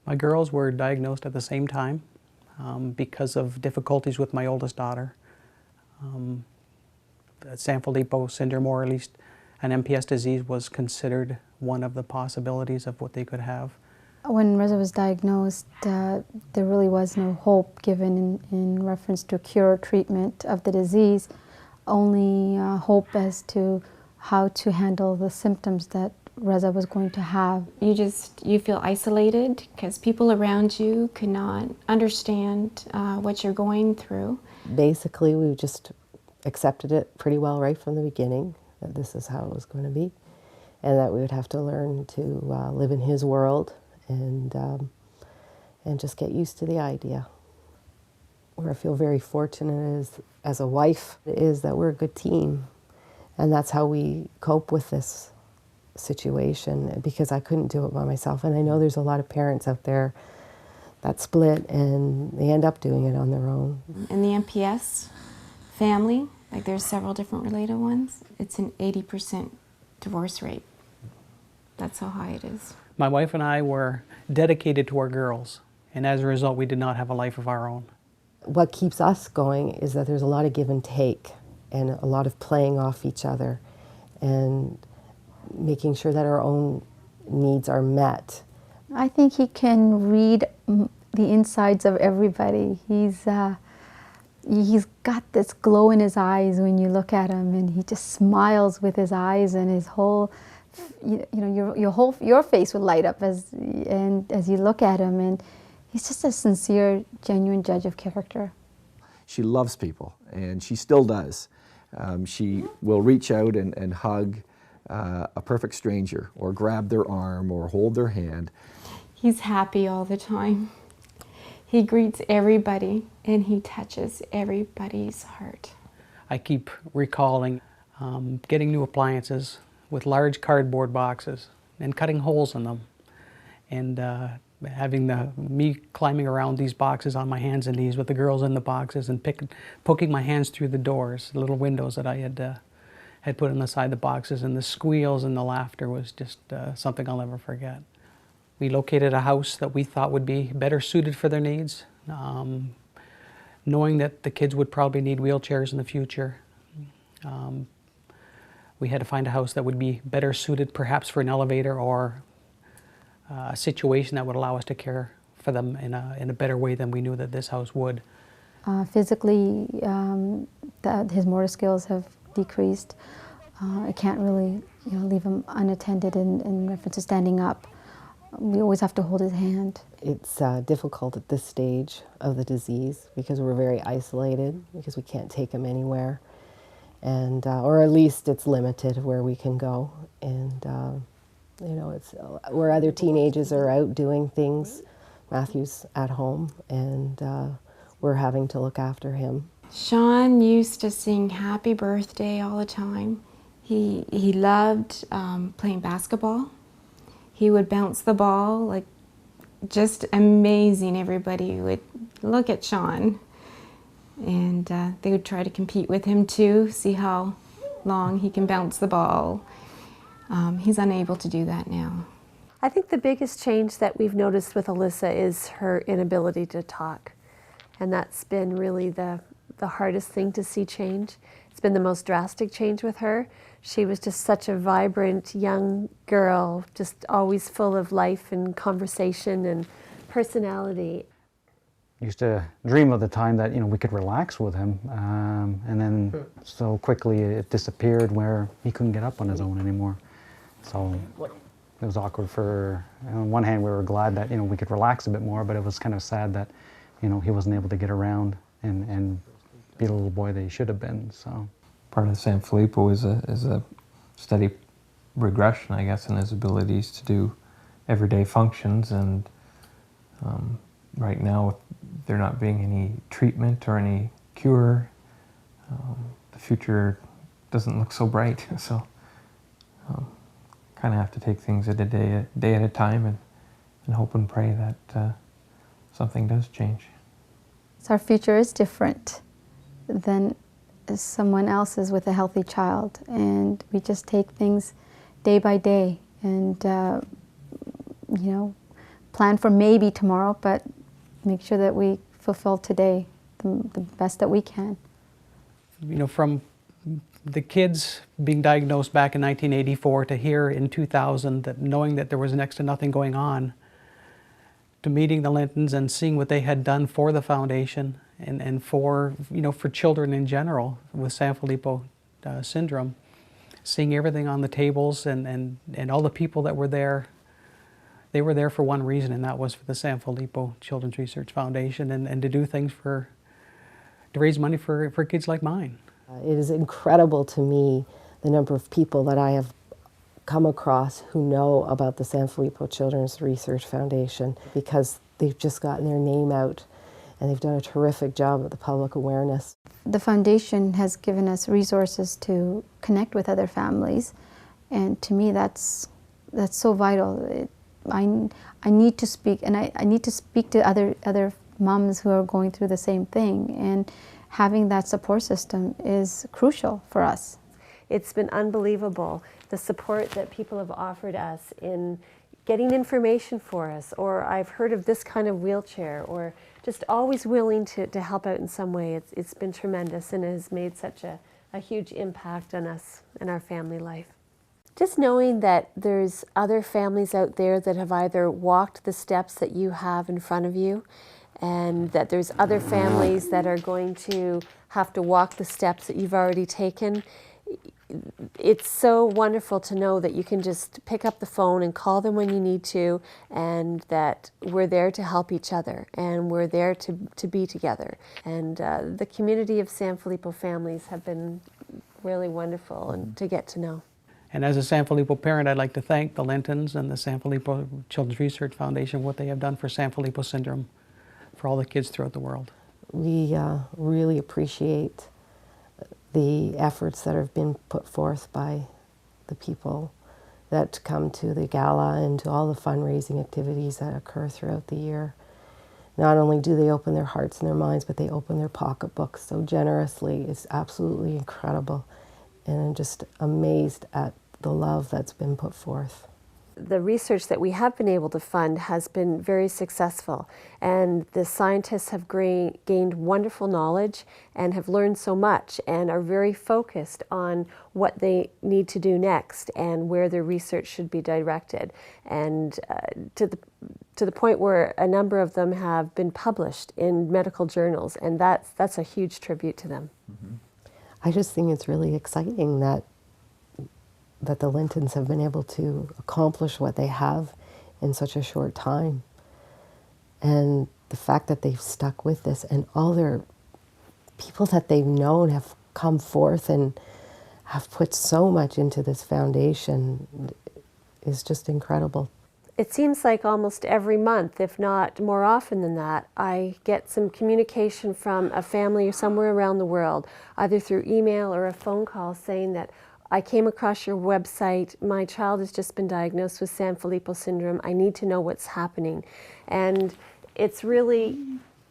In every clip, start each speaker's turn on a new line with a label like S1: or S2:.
S1: My girls were diagnosed at the same time because of difficulties with my oldest daughter. Sanfilippo Syndrome, or at least an MPS disease, was considered one of the possibilities of what they could have.
S2: When Reza was diagnosed, there really was no hope given in reference to cure or treatment of the disease, only hope as to how to handle the symptoms that Reza was going to have.
S3: You feel isolated because people around you cannot understand what you're going through.
S4: Basically, we just accepted it pretty well right from the beginning, that this is how it was going to be, and that we would have to learn to live in his world and just get used to the idea. Where I feel very fortunate is, as a wife, is that we're a good team, and that's how we cope with this situation, because I couldn't do it by myself. And I know there's a lot of parents out there that split and they end up doing it on their own.
S3: In the MPS family, like there's several different related ones, it's an 80% divorce rate. That's how high it is.
S1: My wife and I were dedicated to our girls, and as a result, we did not have a life of our own.
S4: What keeps us going is that there's a lot of give and take and a lot of playing off each other and making sure that our own needs are met.
S2: I think he can read the insides of everybody. He's got this glow in his eyes when you look at him, and he just smiles with his eyes, and his whole, your face would light up as you look at him, and he's just a sincere, genuine judge of character.
S5: She loves people, and she still does. She will reach out and hug a perfect stranger, or grab their arm, or hold their hand.
S3: He's happy all the time. He greets everybody, and he touches everybody's heart.
S1: I keep recalling getting new appliances with large cardboard boxes and cutting holes in them, and having me climbing around these boxes on my hands and knees with the girls in the boxes and poking my hands through the doors, the little windows that I had put inside the boxes, and the squeals and the laughter was just something I'll never forget. We located a house that we thought would be better suited for their needs, knowing that the kids would probably need wheelchairs in the future. We had to find a house that would be better suited perhaps for an elevator, or a situation that would allow us to care for them in a better way than we knew that this house would.
S2: Physically, his motor skills have decreased. I can't really leave him unattended in reference to standing up. We always have to hold his hand.
S4: It's difficult at this stage of the disease because we're very isolated, because we can't take him anywhere, and or at least it's limited where we can go. And it's where other teenagers are out doing things, Matthew's at home, and we're having to look after him.
S3: Sean used to sing happy birthday all the time. He loved playing basketball. He would bounce the ball, like, just amazing. Everybody would look at Sean, and they would try to compete with him too, see how long he can bounce the ball. He's unable to do that now.
S6: I think the biggest change that we've noticed with Alyssa is her inability to talk, and that's been really the hardest thing to see change. It's been the most drastic change with her. She was just such a vibrant young girl, just always full of life and conversation and personality.
S7: Used to dream of the time that we could relax with him, and then so quickly it disappeared where he couldn't get up on his own anymore. So it was awkward. On one hand, we were glad that we could relax a bit more, but it was kind of sad that he wasn't able to get around and be the little boy that he should have been. So
S8: part of Sanfilippo is a steady regression, I guess, in his abilities to do everyday functions, and right now, with there not being any treatment or any cure, the future doesn't look so bright. So kind of have to take things a day at a time, and hope and pray that something does change.
S2: So our future is different than someone else's with a healthy child, and we just take things day by day, and plan for maybe tomorrow, but make sure that we fulfill today the best that we can.
S1: You know, from the kids being diagnosed back in 1984 to here in 2000, that knowing that there was next to nothing going on, to meeting the Lintons and seeing what they had done for the foundation and for, you know, for children in general with Sanfilippo syndrome, seeing everything on the tables and all the people that were there. They were there for one reason, and that was for the Sanfilippo Children's Research Foundation and to do things to raise money for kids like mine.
S4: It is incredible to me the number of people that I have come across who know about the Sanfilippo Children's Research Foundation because they've just gotten their name out and they've done a terrific job with the public awareness.
S2: The foundation has given us resources to connect with other families, and to me that's so vital. I need to speak, and I need to speak to other moms who are going through the same thing, and having that support system is crucial for us.
S6: It's been unbelievable, the support that people have offered us in getting information for us, or I've heard of this kind of wheelchair, or just always willing to help out in some way. It's been tremendous and it has made such a huge impact on us and our family life. Just knowing that there's other families out there that have either walked the steps that you have in front of you, and that there's other families that are going to have to walk the steps that you've already taken. It's so wonderful to know that you can just pick up the phone and call them when you need to, and that we're there to help each other and we're there to be together. And the community of Sanfilippo families have been really wonderful and to get to know.
S1: And as a Sanfilippo parent, I'd like to thank the Lintons and the Sanfilippo Children's Research Foundation, what they have done for Sanfilippo syndrome, for all the kids throughout the world.
S4: We really appreciate the efforts that have been put forth by the people that come to the gala and to all the fundraising activities that occur throughout the year. Not only do they open their hearts and their minds, but they open their pocketbooks so generously. It's absolutely incredible. And I'm just amazed at the love that's been put forth.
S6: The research that we have been able to fund has been very successful, and the scientists have gained wonderful knowledge and have learned so much and are very focused on what they need to do next and where their research should be directed, and to the point where a number of them have been published in medical journals, and that's a huge tribute to them.
S4: Mm-hmm. I just think it's really exciting that the Lintons have been able to accomplish what they have in such a short time. And the fact that they've stuck with this and all their people that they've known have come forth and have put so much into this foundation is just incredible.
S6: It seems like almost every month, if not more often than that, I get some communication from a family or somewhere around the world, either through email or a phone call saying that I came across your website, my child has just been diagnosed with Sanfilippo syndrome, I need to know what's happening. And it's really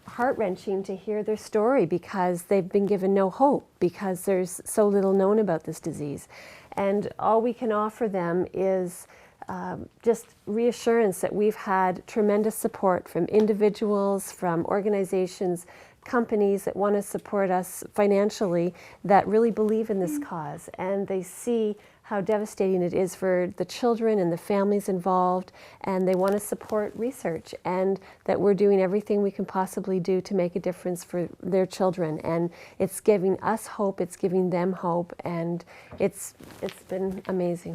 S6: heart-wrenching to hear their story because they've been given no hope because there's so little known about this disease. And all we can offer them is just reassurance that we've had tremendous support from individuals, from organizations, companies that want to support us financially that really believe in this cause, and they see how devastating it is for the children and the families involved, and they want to support research, and that we're doing everything we can possibly do to make a difference for their children. And it's giving us hope, it's giving them hope, and it's been amazing.